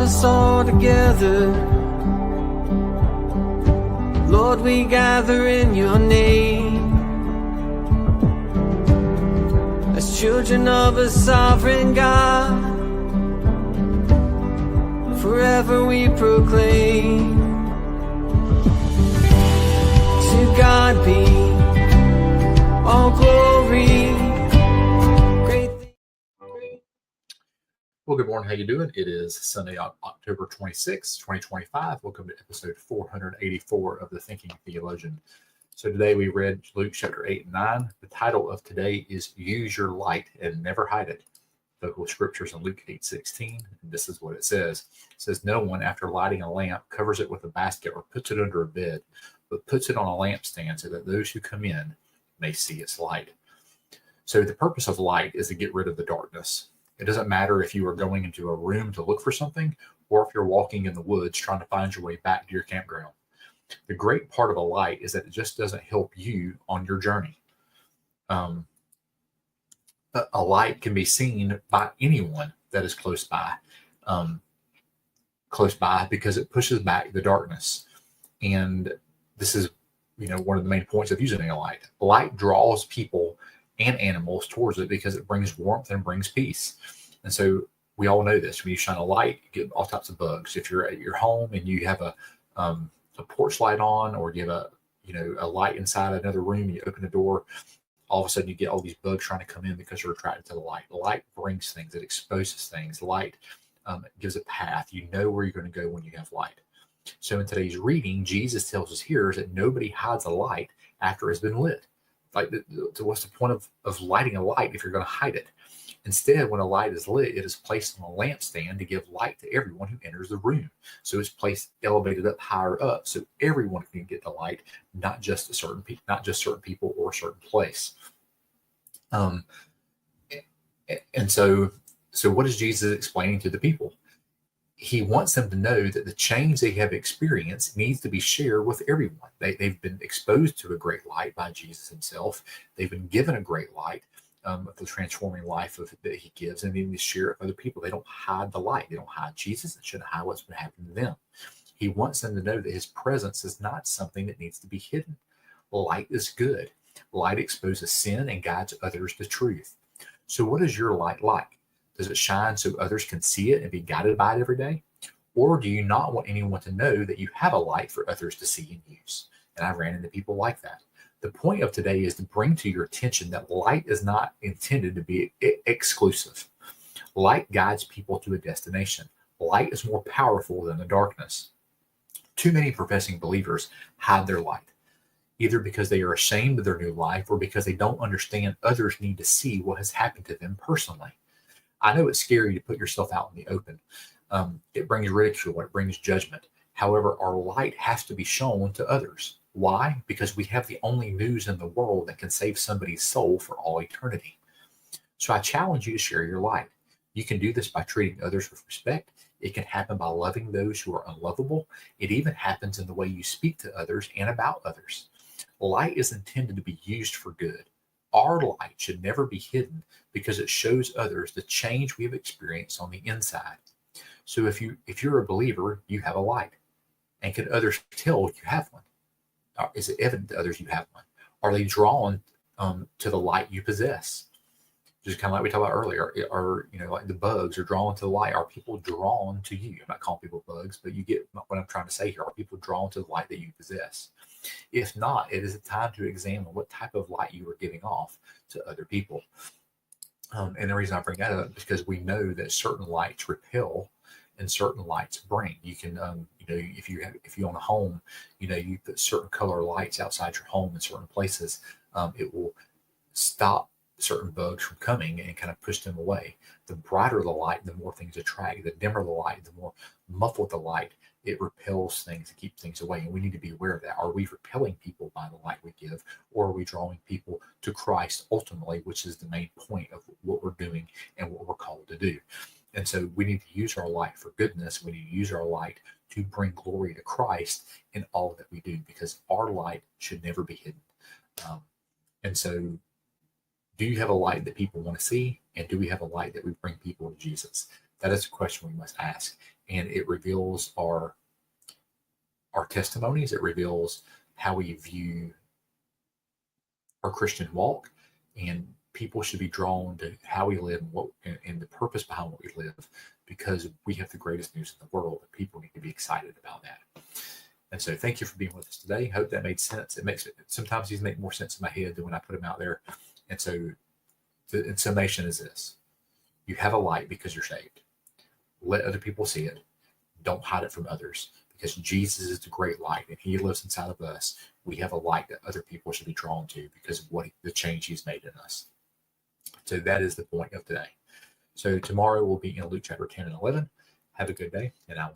us all together. Lord, we gather in your name as children of a sovereign God. Forever we proclaim, to God be all glory. Well, good morning. How you doing? It is Sunday, October 26, 2025. Welcome to episode 484 of The Thinking Theologian. So today we read Luke chapter 8 and 9. The title of today is Use Your Light and Never Hide It. Local scriptures in Luke 8:16. And this is what it says. It says, no one, after lighting a lamp, covers it with a basket or puts it under a bed, but puts it on a lampstand so that those who come in may see its light. So the purpose of light is to get rid of the darkness. It doesn't matter if you are going into a room to look for something or if you're walking in the woods trying to find your way back to your campground. The great part of a light is that it just doesn't help you on your journey. A light can be seen by anyone that is close by because it pushes back the darkness. And this is, one of the main points of using a light. Light draws people and animals towards it because it brings warmth and brings peace. And so we all know this. When you shine a light, you get all types of bugs. If you're at your home and you have a porch light on, or you have a light inside another room, you open the door, all of a sudden you get all these bugs trying to come in because you're attracted to the light. The light brings things, it exposes things. The light gives a path. You know where you're going to go when you have light. So in today's reading, Jesus tells his hearers that nobody hides a light after it's been lit. Like, what's the point of lighting a light if you're going to hide it? Instead, when a light is lit, it is placed on a lampstand to give light to everyone who enters the room. So it's placed elevated up higher up, so everyone can get the light, not just certain people or a certain place. And so what is Jesus explaining to the people? He wants them to know that the change they have experienced needs to be shared with everyone. They've been exposed to a great light by Jesus himself. They've been given a great light of the transforming life that he gives, and they need to share it with other people. They don't hide the light. They don't hide Jesus. They shouldn't hide what's been happening to them. He wants them to know that his presence is not something that needs to be hidden. Light is good. Light exposes sin and guides others to truth. So what is your light like? Does it shine so others can see it and be guided by it every day? Or do you not want anyone to know that you have a light for others to see and use? And I ran into people like that. The point of today is to bring to your attention that light is not intended to be exclusive. Light guides people to a destination. Light is more powerful than the darkness. Too many professing believers hide their light, either because they are ashamed of their new life or because they don't understand others need to see what has happened to them personally. I know it's scary to put yourself out in the open. It brings ridicule, it brings judgment. However, our light has to be shown to others. Why? Because we have the only news in the world that can save somebody's soul for all eternity. So I challenge you to share your light. You can do this by treating others with respect. It can happen by loving those who are unlovable. It even happens in the way you speak to others and about others. Light is intended to be used for good. Our light should never be hidden because it shows others the change we have experienced on the inside. So if you're a believer, you have a light. And can others tell you have one? Is it evident to others you have one? Are they drawn to the light you possess? Just kind of like we talked about earlier, or like the bugs are drawn to the light. Are people drawn to you? I'm not calling people bugs, but you get what I'm trying to say here. Are people drawn to the light that you possess? If not, it is a time to examine what type of light you are giving off to other people. And the reason I bring that up is because we know that certain lights repel and certain lights bring. You can, if you own a home, you put certain color lights outside your home in certain places, it will stop certain bugs from coming and kind of push them away. The brighter the light, the more things attract. The dimmer the light, the more muffled the light, it repels things and keeps things away. And we need to be aware of that. Are we repelling people by the light we give, or are we drawing people to Christ ultimately, which is the main point of what we're doing and what we're called to do? And so we need to use our light for goodness. We need to use our light to bring glory to Christ in all that we do, because our light should never be hidden. And so do you have a light that people want to see? And do we have a light that we bring people to Jesus? That is a question we must ask. And it reveals our testimonies. It reveals how we view our Christian walk, and people should be drawn to how we live and the purpose behind what we live, because we have the greatest news in the world, and people need to be excited about that. And so thank you for being with us today. Hope that made sense. Sometimes these make more sense in my head than when I put them out there. And so the summation is this: you have a light because you're saved. Let other people see it. Don't hide it from others, because Jesus is the great light and he lives inside of us. We have a light that other people should be drawn to because of the change he's made in us. So that is the point of today. So tomorrow we'll be in Luke chapter 10 and 11. Have a good day, and I will see you.